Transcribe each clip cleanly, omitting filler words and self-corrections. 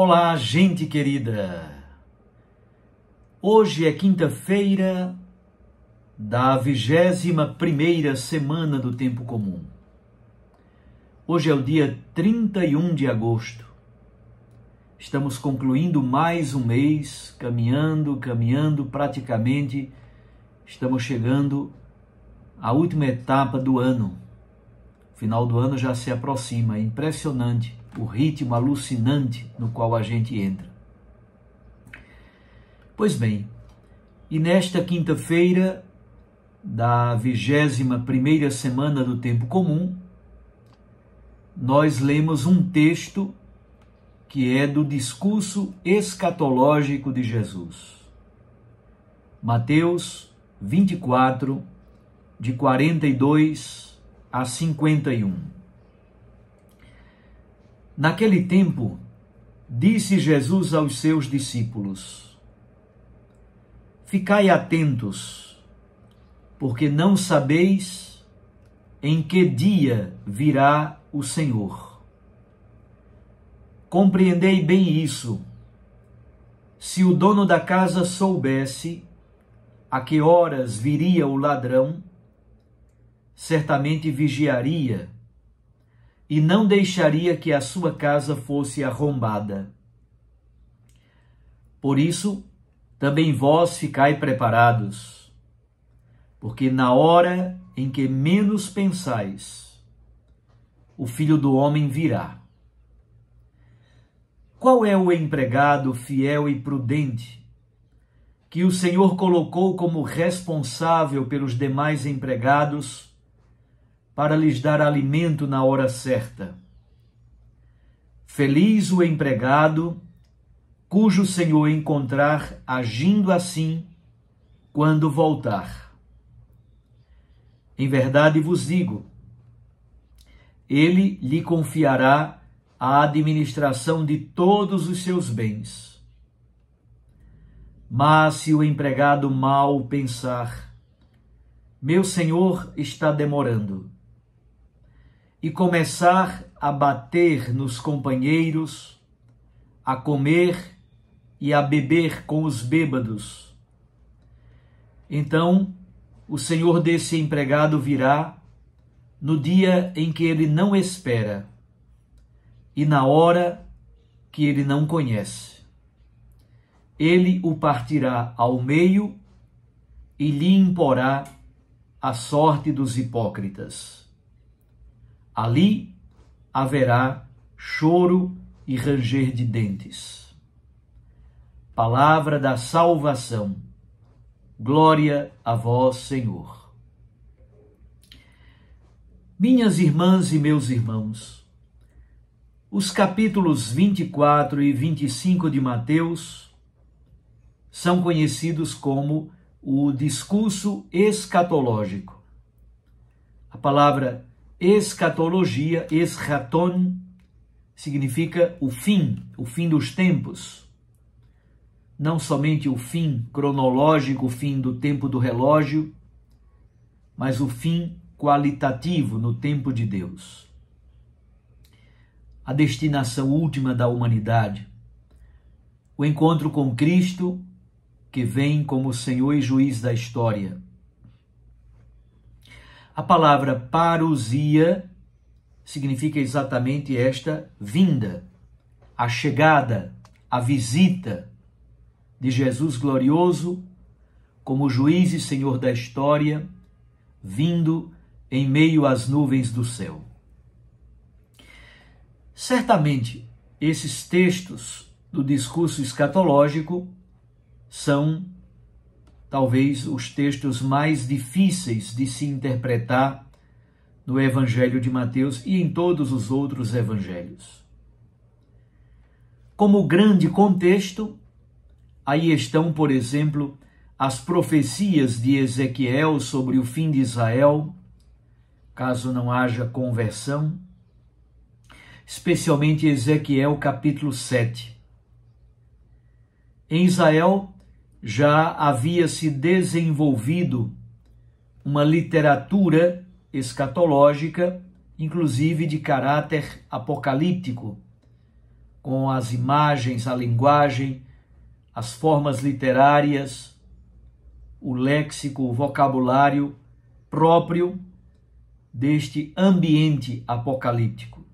Olá, gente querida! Hoje é quinta-feira da 21ª semana do Tempo Comum. Hoje é o dia 31 de agosto. Estamos concluindo mais um mês, caminhando, praticamente estamos chegando à última etapa do ano. O final do ano já se aproxima, é impressionante o ritmo alucinante no qual a gente entra. Pois bem, e nesta quinta-feira da 21ª semana do Tempo Comum, nós lemos um texto que é do discurso escatológico de Jesus. Mateus 24, de 42 a 51. Naquele tempo, disse Jesus aos seus discípulos: Ficai atentos, porque não sabeis em que dia virá o Senhor. Compreendei bem isso. Se o dono da casa soubesse a que horas viria o ladrão, certamente vigiaria e não deixaria que a sua casa fosse arrombada. Por isso, também vós ficai preparados, porque na hora em que menos pensais, o Filho do Homem virá. Qual é o empregado fiel e prudente que o Senhor colocou como responsável pelos demais empregados para lhes dar alimento na hora certa? Feliz o empregado cujo Senhor encontrar agindo assim quando voltar. Em verdade vos digo, ele lhe confiará a administração de todos os seus bens. Mas se o empregado mal pensar, meu senhor está demorando, e começar a bater nos companheiros, a comer e a beber com os bêbados, então o senhor desse empregado virá no dia em que ele não espera e na hora que ele não conhece. Ele o partirá ao meio e lhe imporá a sorte dos hipócritas. Ali haverá choro e ranger de dentes. Palavra da salvação. Glória a vós, Senhor. Minhas irmãs e meus irmãos, os capítulos 24 e 25 de Mateus são conhecidos como o discurso escatológico. A palavra escatologia, eschaton, significa o fim dos tempos. Não somente o fim cronológico, o fim do tempo do relógio, mas o fim qualitativo no tempo de Deus. A destinação última da humanidade, o encontro com Cristo, que vem como Senhor e Juiz da história. A palavra parousia significa exatamente esta vinda, a chegada, a visita de Jesus glorioso como Juiz e Senhor da história, vindo em meio às nuvens do céu. Certamente, esses textos do discurso escatológico são talvez os textos mais difíceis de se interpretar no Evangelho de Mateus e em todos os outros evangelhos. Como grande contexto, aí estão, por exemplo, as profecias de Ezequiel sobre o fim de Israel, caso não haja conversão, especialmente Ezequiel capítulo 7. Em Israel já havia se desenvolvido uma literatura escatológica, inclusive de caráter apocalíptico, com as imagens, a linguagem, as formas literárias, o léxico, o vocabulário próprio deste ambiente apocalíptico.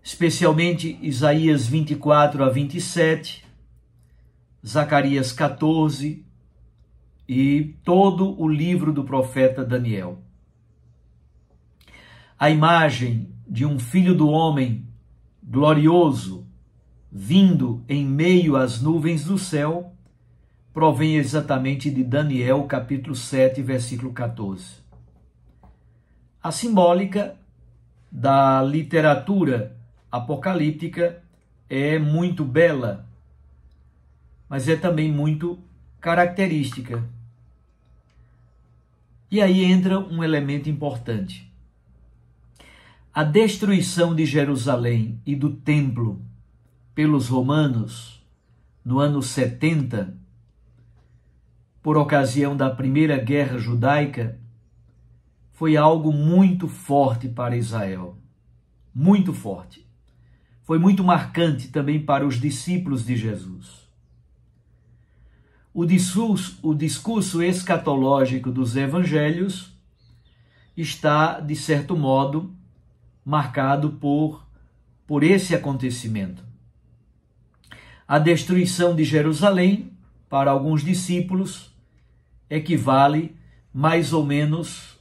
Especialmente Isaías 24 a 27, Zacarias 14 e todo o livro do profeta Daniel. A imagem de um filho do homem glorioso, vindo em meio às nuvens do céu, provém exatamente de Daniel, capítulo 7, versículo 14. A simbólica da literatura apocalíptica é muito bela, mas é também muito característica. E aí entra um elemento importante. A destruição de Jerusalém e do templo pelos romanos no ano 70, por ocasião da Primeira Guerra Judaica, foi algo muito forte para Israel. Muito forte. Foi muito marcante também para os discípulos de Jesus. O discurso escatológico dos evangelhos está, de certo modo, marcado por esse acontecimento. A destruição de Jerusalém, para alguns discípulos, equivale mais ou menos,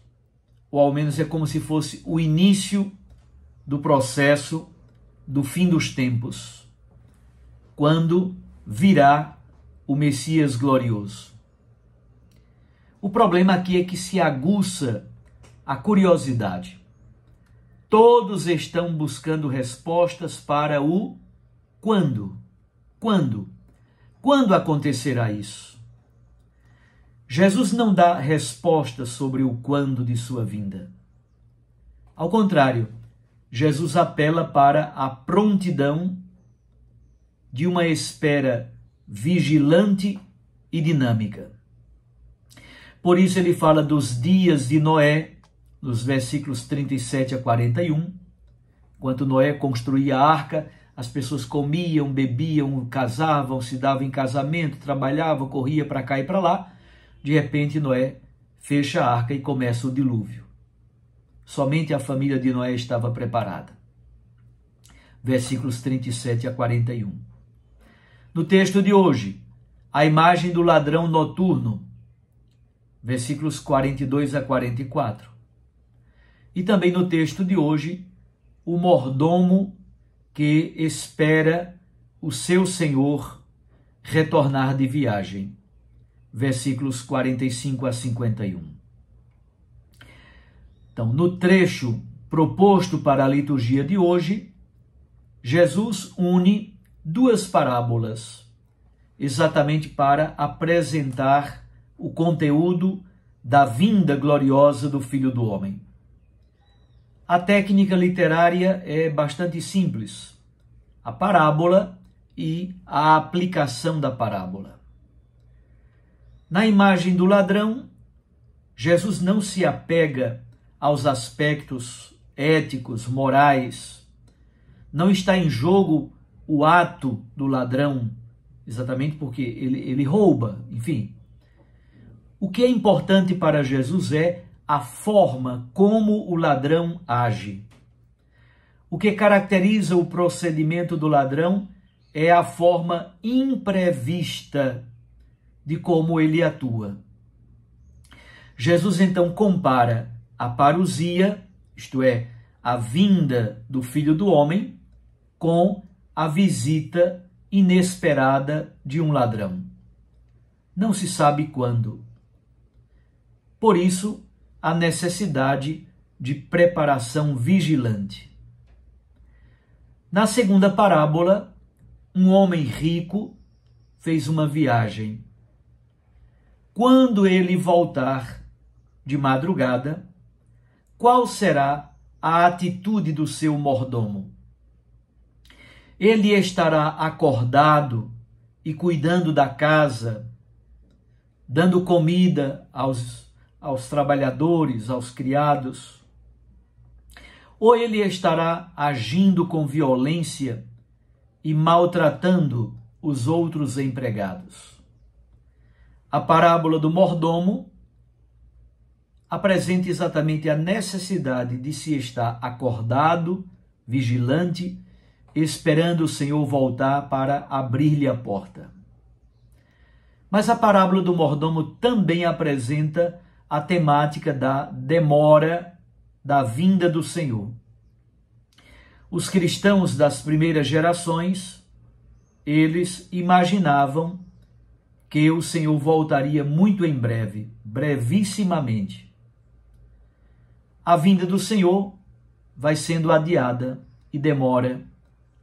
ou ao menos é como se fosse o início do processo do fim dos tempos, quando virá o Messias glorioso. O problema aqui é que se aguça a curiosidade. Todos estão buscando respostas para o quando. Quando? Quando acontecerá isso? Jesus não dá respostas sobre o quando de sua vinda. Ao contrário, Jesus apela para a prontidão de uma espera vigilante e dinâmica. Por isso ele fala dos dias de Noé, nos versículos 37 a 41, enquanto Noé construía a arca, as pessoas comiam, bebiam, casavam, se davam em casamento, trabalhavam, corria para cá e para lá. De repente Noé fecha a arca e começa o dilúvio. Somente a família de Noé estava preparada. Versículos 37 a 41. No texto de hoje, a imagem do ladrão noturno, versículos 42 a 44. E também no texto de hoje, o mordomo que espera o seu senhor retornar de viagem. Versículos 45 a 51. Então, no trecho proposto para a liturgia de hoje, Jesus une duas parábolas, exatamente para apresentar o conteúdo da vinda gloriosa do Filho do Homem. A técnica literária é bastante simples. A parábola e a aplicação da parábola. Na imagem do ladrão, Jesus não se apega aos aspectos éticos, morais. Não está em jogo o ato do ladrão, exatamente porque ele rouba, enfim. O que é importante para Jesus é a forma como o ladrão age. O que caracteriza o procedimento do ladrão é a forma imprevista de como ele atua. Jesus então compara a parousia, isto é, a vinda do Filho do Homem, com a visita inesperada de um ladrão. Não se sabe quando. Por isso, a necessidade de preparação vigilante. Na segunda parábola, um homem rico fez uma viagem. Quando ele voltar de madrugada, qual será a atitude do seu mordomo? Ele estará acordado e cuidando da casa, dando comida aos trabalhadores, aos criados? Ou ele estará agindo com violência e maltratando os outros empregados. A parábola do mordomo apresenta exatamente a necessidade de se estar acordado, vigilante, esperando o Senhor voltar para abrir-lhe a porta. Mas a parábola do mordomo também apresenta a temática da demora da vinda do Senhor. Os cristãos das primeiras gerações, eles imaginavam que o Senhor voltaria muito em breve, brevissimamente. A vinda do Senhor vai sendo adiada e demora.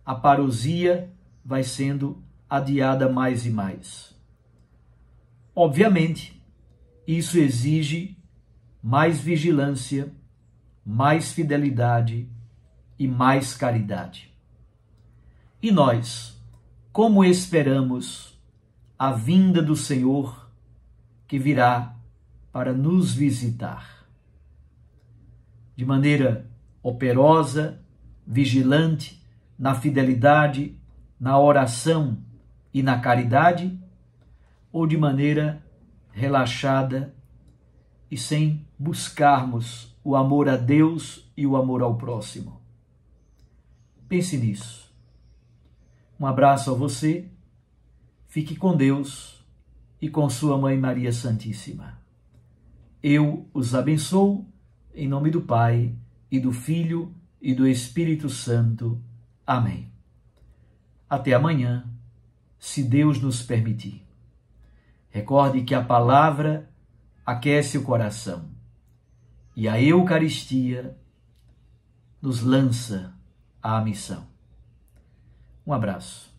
A parousia vai sendo adiada mais e mais. Obviamente, isso exige mais vigilância, mais fidelidade e mais caridade. E nós, como esperamos a vinda do Senhor que virá para nos visitar? De maneira operosa, vigilante, na fidelidade, na oração e na caridade, ou de maneira relaxada e sem buscarmos o amor a Deus e o amor ao próximo? Pense nisso. Um abraço a você, fique com Deus e com sua Mãe Maria Santíssima. Eu os abençoo em nome do Pai, e do Filho, e do Espírito Santo. Amém. Até amanhã, se Deus nos permitir. Recorde que a palavra aquece o coração e a Eucaristia nos lança à missão. Um abraço.